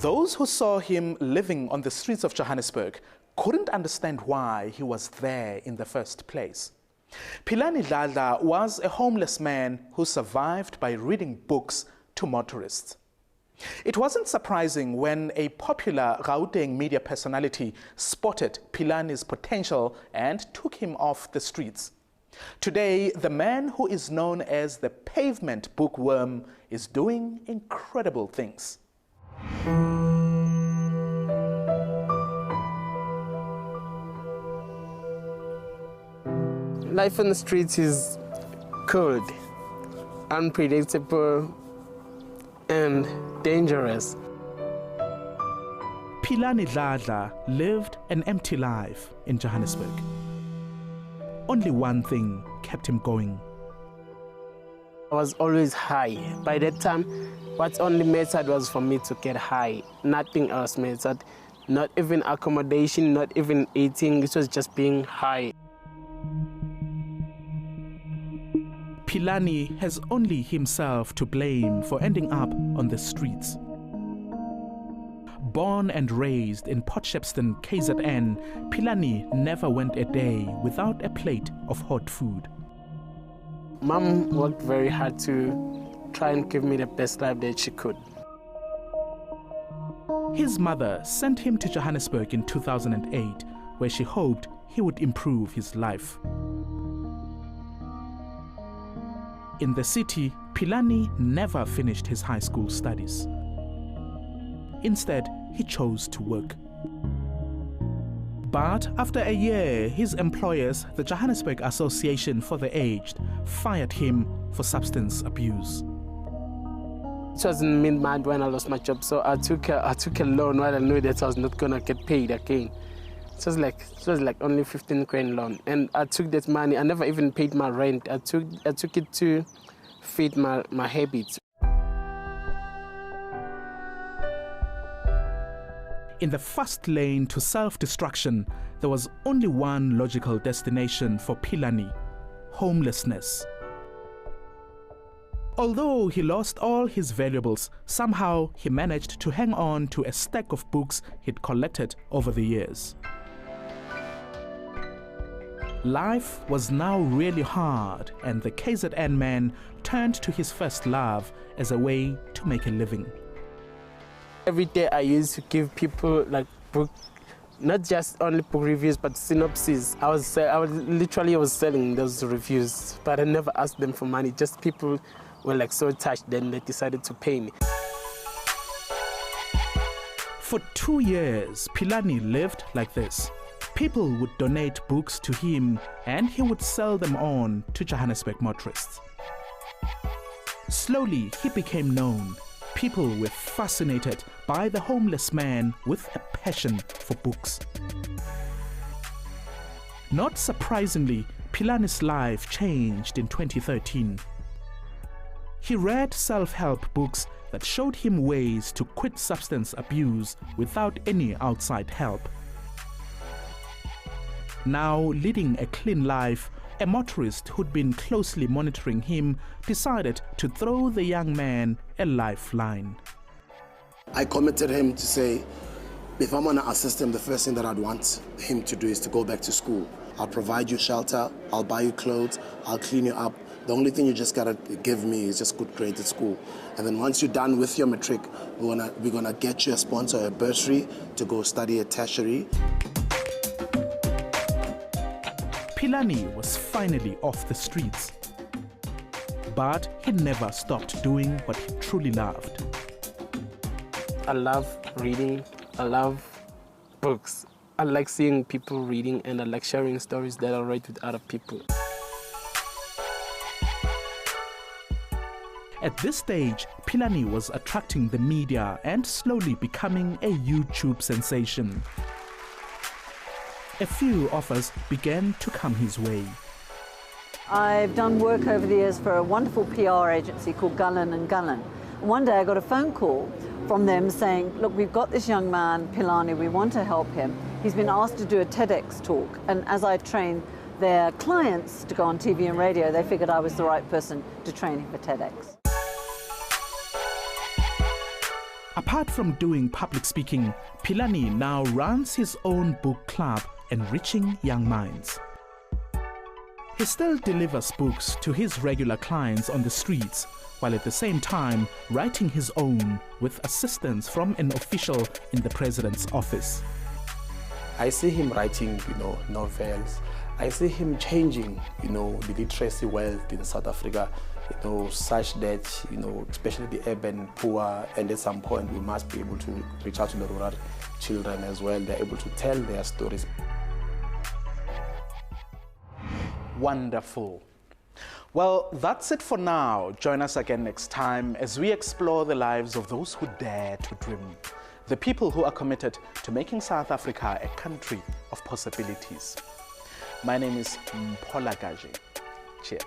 Those who saw him living on the streets of Johannesburg couldn't understand why he was there in the first place. Philani Dladla was a homeless man who survived by reading books to motorists. It wasn't surprising when a popular Gauteng media personality spotted Philani's potential and took him off the streets. Today, the man who is known as the Pavement Bookworm is doing incredible things. Life on the streets is cold, unpredictable, and dangerous. Philani Dladla lived an empty life in Johannesburg. Only one thing kept him going. I was always high. By that time, what only mattered was for me to get high. Nothing else mattered. Not even accommodation, not even eating. It was just being high. Philani has only himself to blame for ending up on the streets. Born and raised in Port Shepstone, KZN, Philani never went a day without a plate of hot food. Mom worked very hard to try and give me the best life that she could. His mother sent him to Johannesburg in 2008, where she hoped he would improve his life. In the city, Philani never finished his high school studies. Instead, he chose to work. But after a year, his employers, the Johannesburg Association for the Aged, fired him for substance abuse. It was in mid-month when I lost my job, so I took a loan while I knew that I was not gonna get paid again. It was like only 15 grand loan, and I took that money. I never even paid my rent. I took it to feed my habits. In the fast lane to self-destruction, there was only one logical destination for Philani: homelessness. Although he lost all his valuables, somehow he managed to hang on to a stack of books he'd collected over the years. Life was now really hard, and the KZN man turned to his first love as a way to make a living. Every day I used to give people like book, not just only book reviews, but synopses. I was selling those reviews, but I never asked them for money. Just people were like so touched, then they decided to pay me. For 2 years, Philani lived like this. People would donate books to him and he would sell them on to Johannesburg motorists. Slowly, he became known. People were fascinated by the homeless man with a passion for books. Not surprisingly, Philani's life changed in 2013. He read self-help books that showed him ways to quit substance abuse without any outside help. Now leading a clean life, a motorist who'd been closely monitoring him decided to throw the young man a lifeline. I committed him to say, if I'm going to assist him, the first thing that I'd want him to do is to go back to school. I'll provide you shelter, I'll buy you clothes, I'll clean you up. The only thing you just got to give me is just good grades at school. And then once you're done with your matric, we're gonna get you a sponsor, a bursary to go study at tertiary. Philani was finally off the streets. But he never stopped doing what he truly loved. I love reading, I love books. I like seeing people reading, and I like sharing stories that I read with other people. At this stage, Philani was attracting the media and slowly becoming a YouTube sensation. A few offers began to come his way. I've done work over the years for a wonderful PR agency called Gullen & Gullen. One day I got a phone call from them saying, look, we've got this young man, Philani, we want to help him. He's been asked to do a TEDx talk, and as I train their clients to go on TV and radio, they figured I was the right person to train him for TEDx. Apart from doing public speaking, Philani now runs his own book club, Enriching Young Minds. He still delivers books to his regular clients on the streets, while at the same time writing his own with assistance from an official in the president's office. I see him writing, novels. I see him changing, the literacy wealth in South Africa, such that, especially the urban poor, and at some point we must be able to reach out to the rural children as well. They're able to tell their stories. Wonderful. Well, that's it for now. Join us again next time as we explore the lives of those who dare to dream, the people who are committed to making South Africa a country of possibilities. My name is Mphola Gaji. Cheers.